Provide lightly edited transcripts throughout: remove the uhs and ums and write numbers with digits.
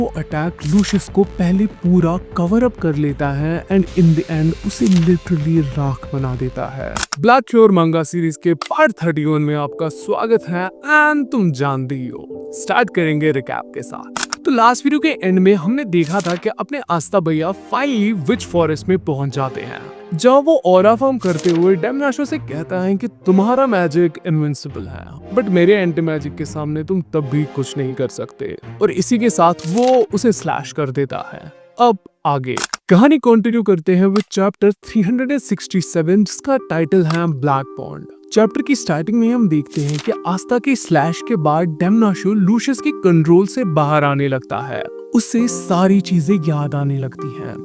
वो attack luscious को पहले पूरा कवर अप कर लेता है एंड इन द एंड उसे लिटरली राख बना देता है। ब्लैक क्योर मांगा सीरीज के पार्ट 31 में आपका स्वागत है एंड तुम जानते ही हो। स्टार्ट करेंगे रिकैप के साथ। तो लास्ट वीडियो के एंड में हमने देखा था कि अपने आस्था भैया फाइनली विच फॉरेस्ट में पहुंच जाते हैं, जहाँ वो ऑरा फॉर्म करते हुए डेमनाशो से कहता है कि तुम्हारा मैजिक इनविंसिबल है, बट मेरे एंटी मैजिक के सामने तुम तब भी कुछ नहीं कर सकते। और इसी के साथ वो उसे स्लैश कर देता है। अब आगे कहानी कंटिन्यू करते हैं विद चैप्टर 367 जिसका टाइटल है ब्लैक पॉन्ड। चैप्टर की स्टार्टिंग में हम देखते हैं कि आस्था के स्लैश के बाद डेमनाशो लूशियस के कंट्रोल से बाहर आने लगता है। उससे सारी चीजें याद आने लगती हैं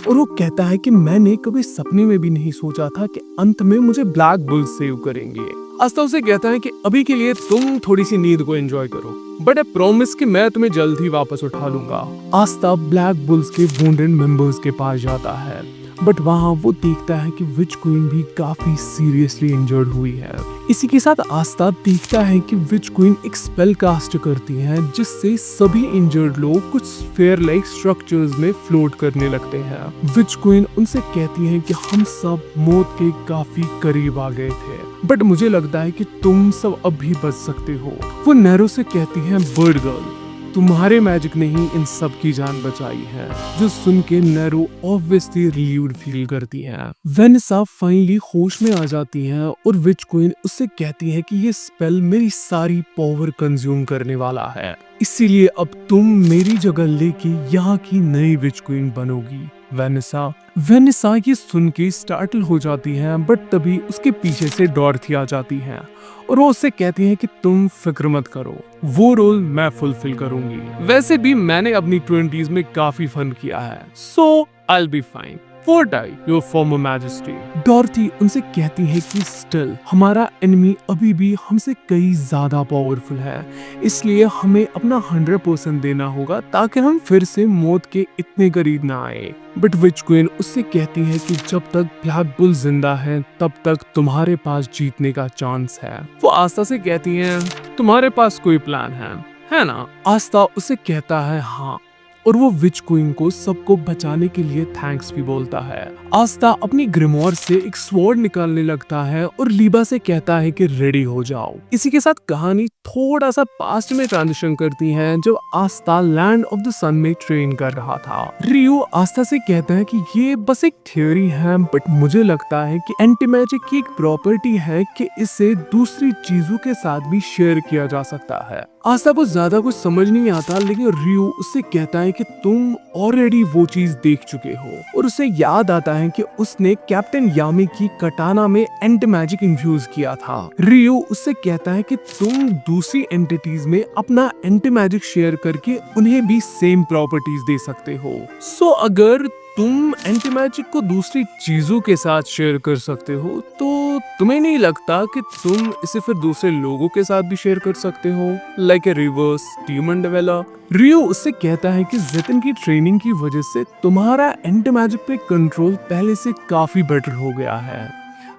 और वो कहता है कि मैंने कभी सपने में भी नहीं सोचा था कि अंत में मुझे ब्लैक बुल सेव करेंगे। आस्था उसे कहता है कि अभी के लिए तुम थोड़ी सी नींद को एंजॉय करो, बट आई प्रॉमिस कि मैं तुम्हें जल्द ही वापस उठा लूंगा। आस्था ब्लैक बुल्स के वुंडेड मेंबर्स के पास जाता है, बट वहाँ वो देखता है कि विच क्वीन भी काफी सीरियसली इंजर्ड हुई है। इसी के साथ आस्था देखता है कि विच क्वीन एक स्पेल कास्ट करती है जिससे सभी इंजर्ड लोग कुछ स्फीयर लाइक स्ट्रक्चर्स में फ्लोट करने लगते हैं। विच क्वीन उनसे कहती है कि हम सब मौत के काफी करीब आ गए थे, बट मुझे लगता है कि तुम सब अब भी बच सकते हो। वो नैरो से कहती है बर्ड गर्ल, तुम्हारे मैजिक ने ही इन सब की जान बचाई है, जो सुन के नैरो ऑब्वियसली रिलीव्ड फील करती है। वेनिसा फाइनली होश में आ जाती है और विच क्वीन उससे कहती है कि ये स्पेल मेरी सारी पावर कंज्यूम करने वाला है, इसीलिए अब तुम मेरी जगह लेके यहाँ की नई विच क्वीन बनोगी। वेनिसा ये सुन के स्टार्टल हो जाती है, बट तभी उसके पीछे से डॉर्थी आ जाती है और वो उससे कहती है कि तुम फिक्र मत करो, वो रोल मैं फुलफिल करूंगी। वैसे भी मैंने अपनी 20s में काफी फन किया है, so I will be fine. For die, your former majesty. Dorothy उनसे कहती है कि स्टिल हमारा एनिमी अभी भी हमसे कई ज्यादा पावरफुल है, इसलिए हमें अपना 100% देना होगा ताकि हम फिर से मौत के इतने करीब ना आए। बट विच क्वीन उससे कहती है कि जब तक ब्लैक बुल जिंदा है तब तक तुम्हारे पास जीतने का चांस है। वो आस्था से कहती है तुम्हारे पास कोई प्लान है ना? आस्था उसे कहता है हाँ, और वो विच क्वीन को सबको बचाने के लिए थैंक्स भी बोलता है। आस्था अपनी ग्रिमोर से एक स्वॉर्ड निकालने लगता है और लीबा से कहता है कि रेडी हो जाओ। इसी के साथ कहानी थोड़ा सा पास्ट में ट्रांजिशन करती है, जब आस्था लैंड ऑफ द सन में ट्रेन कर रहा था। रियो आस्था से कहता है कि ये बस एक थ्योरी है, बट मुझे लगता है कि एंटी मैजिक की एक प्रॉपर्टी है कि इसे दूसरी चीजों के साथ भी शेयर किया जा सकता है। आस्था को ज्यादा कुछ समझ नहीं आता, लेकिन रियो उससे कहता है कि तुम ऑलरेडी वो चीज देख चुके हो, और उसे याद आता है कि उसने कैप्टन यामी की कटाना में एंटी मैजिक इन्फ्यूज किया था। रियो उससे कहता है कि तुम दूसरी एंटिटीज में अपना एंटी मैजिक शेयर करके उन्हें भी सेम प्रॉपर्टीज दे सकते हो। सो अगर तुम एंटी मैजिक को दूसरी चीजों के साथ शेयर कर सकते हो तो तुम्हें नहीं लगता कि तुम इसे फिर दूसरे लोगों के साथ भी शेयर कर सकते हो, like a reverse demon developer? Rio उससे कहता है कि जितिन की ट्रेनिंग की वजह से तुम्हारा एंटी मैजिक पे कंट्रोल पहले से काफी बेटर हो गया है।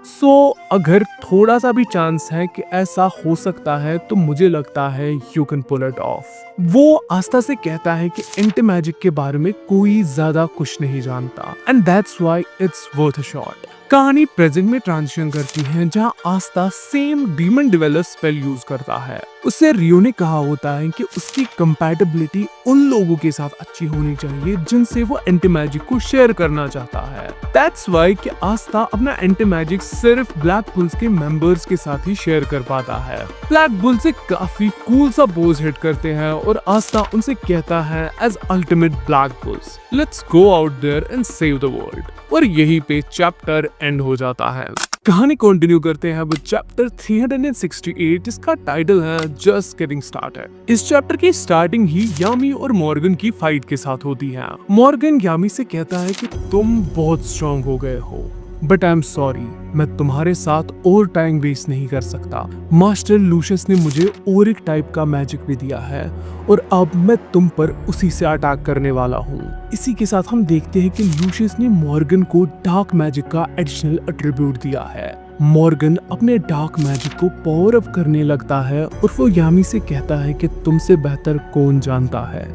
सो अगर थोड़ा सा भी चांस है कि ऐसा हो सकता है तो मुझे लगता है you can pull it off. वो आस्था से कहता है कि एंटी मैजिक के बारे में कोई ज्यादा कुछ नहीं जानता and that's why it's worth a shot. कहानी प्रेजेंट में ट्रांजिशन करती है, जहां Aastha same demon developer spell use करता है। उससे रियो ने कहा होता है कि उसकी कंपैटिबिलिटी उन लोगों के साथ अच्छी होनी चाहिए जिनसे वो एंटी मैजिक को शेयर करना चाहता है। दैट्स व्हाई कि आस्था अपना एंटी मैजिक सिर्फ ब्लैक बुल्स के मेंबर्स के साथ ही शेयर कर पाता है। ब्लैक बुल से काफी कूल सा पोज हिट करते हैं और आस्था उनसे कहता है as ultimate black bulls, let's go out there and save the world. और यहीं पे चैप्टर एंड हो जाता है। कहानी कंटिन्यू करते हैं विद चैप्टर 368 जिसका टाइटल है जस्ट गेटिंग स्टार्टेड। इस चैप्टर की स्टार्टिंग ही यामी और मॉर्गन की फाइट के साथ होती है। मॉर्गन यामी से कहता है कि तुम बहुत स्ट्रांग हो गए हो, बट आई एम सॉरी, मैं तुम्हारे साथ और टाइम वेस्ट नहीं कर सकता। मास्टर लूशियस ने मुझे और एक टाइप का मैजिक भी दिया है और अब मैं तुम पर उसी से अटैक करने वाला हूँ। इसी के साथ हम देखते हैं कि लूशियस ने मॉर्गन को डार्क मैजिक का एडिशनल एट्रीब्यूट दिया है। मॉर्गन अपने डार्क मैजिक को पावर अप करने लगता है और वो यामी से कहता है कि तुमसे बेहतर कौन जानता है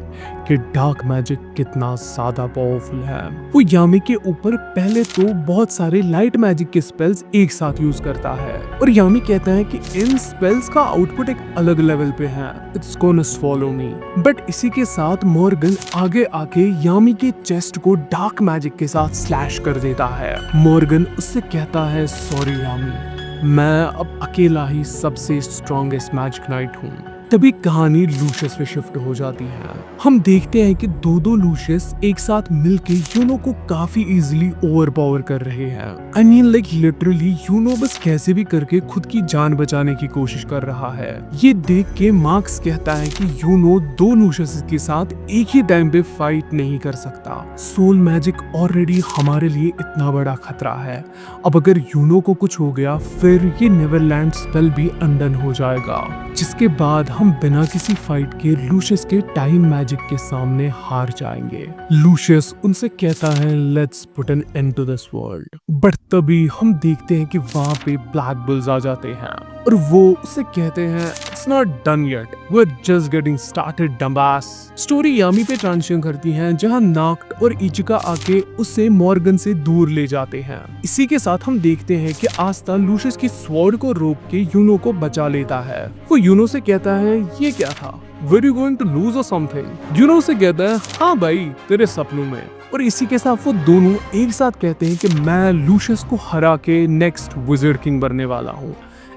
कि डार्क मैजिक कितना ज्यादा पावरफुल है। वो यामी के ऊपर पहले तो बहुत सारे लाइट मैजिक के स्पेल्स एक साथ यूज करता है और यामी कहता है कि इन स्पेल्स का आउटपुट एक अलग लेवल पे है। It's gonna swallow me. But इसी के साथ मॉर्गन आगे आके यामी के चेस्ट को डार्क मैजिक के साथ स्लैश कर देता है। मॉर्गन उससे कहता है सॉरी यामी, मैं अब अकेला ही सबसे स्ट्रॉन्गेस्ट मैजिक नाइट हूँ। तभी कहानी लूशियस पे शिफ्ट हो जाती है। हम देखते हैं कि दो लूशियस एक साथ मिलके यूनो को काफी इजीली ओवरपावर कर रहे हैं। I mean like literally you know बस कैसे भी करके खुद की जान बचाने की कोशिश कर रहा है। ये देख के मार्क्स कहता है कि यूनो दो लूशियस के साथ एक ही टाइम पे फाइट नहीं कर सकता। सोल मैजिक ऑलरेडी हमारे लिए इतना बड़ा खतरा है, अब अगर यूनो को कुछ हो गया फिर ये नेवरलैंड स्पेल भी अनडन हो जाएगा, जिसके बाद हम बिना किसी फाइट के लूशियस के टाइम मैजिक के सामने हार जाएंगे। लूशियस उनसे कहता है let's put an end to this world. But तभी हम देखते हैं कि वहाँ पे ब्लैक बुल्स आ जाते हैं और वो उसे कहते हैं it's not done yet, we are just getting started dumbass. Story Yami पे ट्रांजिशन करती है जहाँ नाक्ट और इचिका आके उसे मॉर्गन से दूर ले जाते हैं। इसी के साथ हम देखते हैं कि आस्ता लूशियस की स्वॉर्ड को रोक के यूनो को बचा लेता है। वो यूनो से कहता है ये क्या था, were you going to lose or something. Yuno से कहता है हाँ भाई तेरे सपनों में। और इसी के साथ वो दोनों एक साथ कहते हैं कि मैं लूशियस को हरा के नेक्स्ट विज़र्ड किंग बनने वाला हूँ।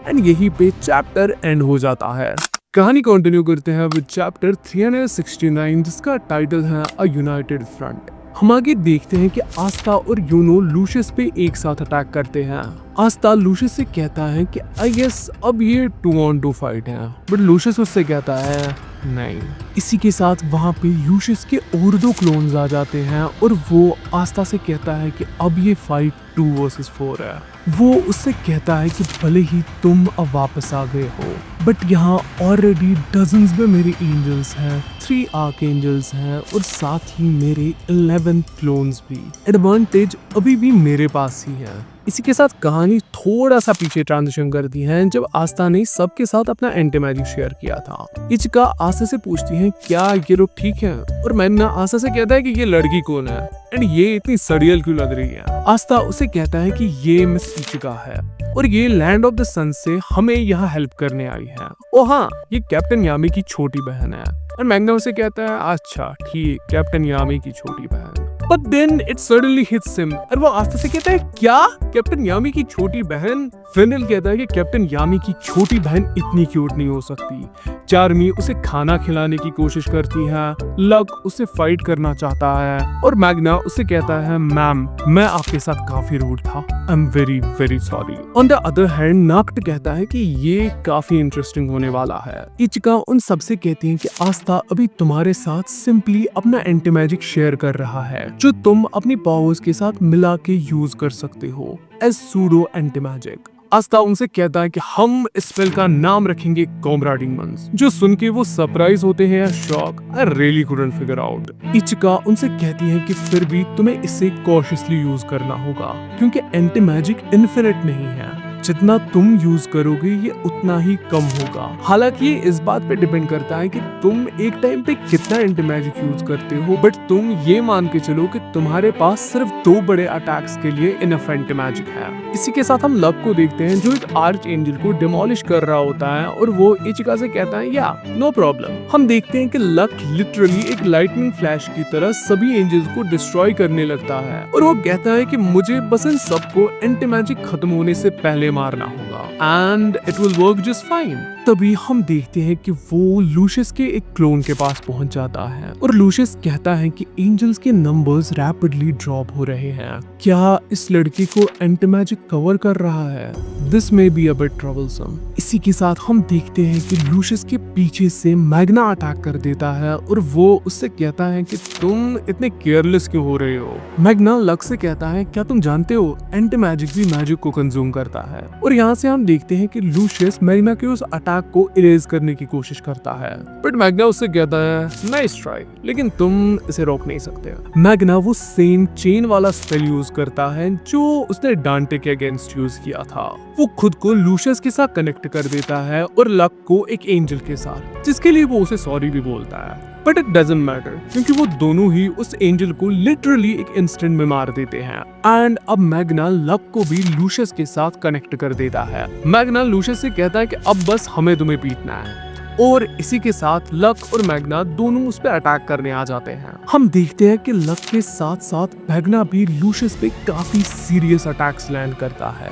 एंड यही पे चैप्टर एंड हो जाता है। कहानी कंटिन्यू करते हैं विद चैप्टर 369 जिसका टाइटल है अ यूनाइटेड फ्रंट। हम आगे देखते हैं कि आस्ता और यूनो लूशियस पे एक साथ अटैक करते हैं। आस्ता लूशियस से कहता है कि आई गेस अब ये 2 on 2 फाइट है, बट लूशियस उससे कहता है नहीं। इसी के साथ वहाँ पे लूशियस के और 2 क्लोन्स आ जाते हैं और वो आस्ता से कहता है कि अब ये फाइट 2 versus 4 है। वो उससे कहता है कि भले ही तुम अब वापस आ गए हो, बट यहाँ ऑलरेडी डजन्स में मेरे एंजल्स हैं, 3 आर्क एंजल्स हैं और साथ ही मेरे 11 क्लोन्स भी। एडवांटेज अभी भी मेरे पास ही है। इसी के साथ कहानी थोड़ा सा पीछे ट्रांजिशन करती है जब आस्था ने सबके साथ अपना एंटी मैजिक शेयर किया था। इचिका आस्था से पूछती है क्या ये लोग ठीक हैं, और मैंने आस्था से कहता है कि ये लड़की कौन है एंड ये इतनी सड़ियल क्यों लग रही है। आस्था उसे कहता है कि ये मिस इचिका है और ये लैंड ऑफ द सन से हमें यहाँ हेल्प करने आई है। ओ हाँ, ये कैप्टन यामी की छोटी बहन है। और मैग्ना उसे कहता है अच्छा ठीक, कैप्टन यामी की छोटी बहन। But then it suddenly hits him और वो आस्था से कहता है क्या कैप्टन यामी की छोटी बहन। फिनिल कहता है कि कैप्टन यामी की छोटी बहन इतनी क्यूट नहीं हो सकती। चार्मी उसे खाना खिलाने की कोशिश करती है, लक उसे फाइट करना चाहता है और मैग्ना उसे कहता है मैम मैं आपके साथ काफी रूड था, I am very very sorry. On the other hand नाक्ट कहता है कि ये काफी इंटरेस्टिंग होने वाला है। इचिका उन सबसे कहती है कि आस्था अभी तुम्हारे साथ सिंपली अपना एंटी मैजिक शेयर कर रहा है जो तुम अपनी पावर्स के साथ मिला के यूज कर सकते हो एज सूडो एंटी मैजिक। आस्था उनसे कहता है कि हम इस स्पेल का नाम रखेंगे कोबरा डीमंस, जो सुन के वो सरप्राइज होते हैं या shock. I really couldn't figure out. Ichika उनसे कहती है कि फिर भी तुम्हें इसे कॉशियसली यूज करना होगा क्योंकि एंटी मैजिक इन्फिनिट नहीं है, जितना तुम यूज करोगे ये उतना ही कम होगा। हालांकि ये इस बात पे डिपेंड करता है कि तुम एक टाइम पे कितना एंटी मैजिक यूज करते हो, बट तुम ये मान के चलो कि तुम्हारे पास सिर्फ 2 बड़े अटैक्स के लिए इनफ एंटी मैजिक है। इसी के साथ हम लक को देखते हैं जो एक आर्च एंजल को डिमोलिश कर रहा होता है और वो इचिका से कहता है या नो प्रॉब्लम। हम देखते हैं कि लक लिटरली एक लाइटनिंग फ्लैश की तरह सभी एंजल्स को डिस्ट्रॉय करने लगता है और वो कहता है कि मुझे बस इन सबको एंटी मैजिक खत्म होने से पहले मारना होगा and it will work just fine. तभी हम देखते हैं कि वो लूशियस के एक क्लोन के पास पहुंच जाता है और लूशियस कहता है कि एंजल्स के नंबर्स रैपिडली ड्रॉप हो रहे हैं। क्या इस लड़की को एंटी मैजिक कवर कर रहा है? This may be a bit troublesome. इसी के साथ हम देखते हैं कि लूशियस के पीछे से मैग्ना अटैक कर देता है और वो उससे कहता है कि तुम इतने केयरलेस क्यों हो रहे हो। मैग्ना लक से कहता है क्या तुम जानते हो एंटी मैजिक भी मैजिक को कंज्यूम करता है। और यहाँ से हम देखते हैं कि लूशियस मैग्ना के उस अटैक को इरेज करने की कोशिश करता है, बट मैग्ना उससे कहता है नाइस ट्राई, लेकिन तुम इसे रोक नहीं सकते। मैग्ना वो सेम चेन वाला स्पेल यूज करता है जो उसने डांटे के अगेंस्ट यूज किया था। वो खुद को लूशियस के साथ कनेक्ट कर देता है और लक को एक एंजल के साथ, जिसके लिए वो उसे सॉरी भी बोलता है। बट इट डजंट मैटर क्योंकि वो दोनों ही उस एंजल को लिटरली एक इंस्टेंट में मार देते हैं। एंड अब मैग्ना लक को भी लूशियस के साथ कनेक्ट कर देता है। मैग्ना लूशियस से कहता है कि अब बस हमें तुम्हें पीटना है, और इसी के साथ लक और मैग्ना दोनों उस पर अटैक करने आ जाते हैं। हम देखते हैं कि लक के साथ साथ मैग्ना भी लूशियस पे काफी सीरियस अटैक्स लैंड करता है,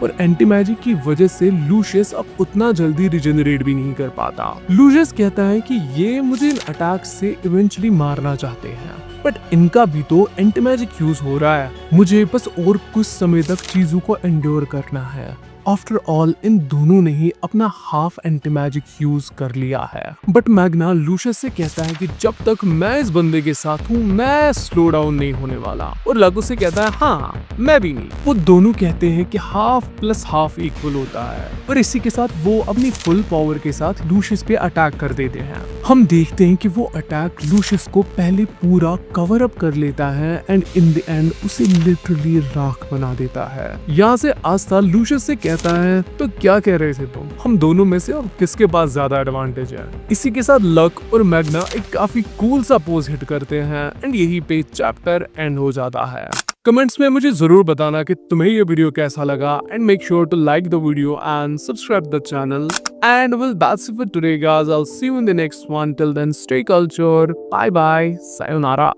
और एंटी मैजिक की वजह से लूशियस अब उतना जल्दी रिजेनरेट भी नहीं कर पाता। लूशियस कहता है कि ये मुझे इन अटैक से इवेंचुअली मारना चाहते हैं, बट इनका भी तो एंटी मैजिक यूज हो रहा है, मुझे बस और कुछ समय तक चीजों को एंड्योर करना है। आफ्टर ऑल इन दोनों ने ही अपना हाफ एंटी मैजिक यूज कर लिया है। बट मैग्ना लूशियस से कहता है कि जब तक मैं इस बंदे के साथ हूँ मैं स्लो डाउन नहीं होने वाला, और लगो से कहता है हाँ मैं भी नहीं। वो दोनों कहते हैं कि हाफ प्लस हाफ इक्वल होता है, और इसी के साथ वो अपनी फुल पावर के साथ लूशियस पे अटैक कर देते हैं। हम देखते हैं कि वो अटैक लूशियस को पहले पूरा कवर अप कर लेता है एंड इन द एंड उसे लिटरली राख बना देता है। यहाँ से आस्था लूशियस से कहता है तो क्या कह रहे थे तुम, हम दोनों में से अब किसके पास ज्यादा एडवांटेज है। इसी के साथ लक और मैग्ना एक काफी कूल सा पोज हिट करते हैं एंड यही पे चैप्टर एंड हो जाता है। कमेंट्स में मुझे जरूर बताना कि तुम्हें ये वीडियो कैसा लगा, and make sure to like the video and subscribe the channel. And well, that's it for today, guys. I'll see you in the next one. Till then, stay cultured. Bye bye. Sayonara.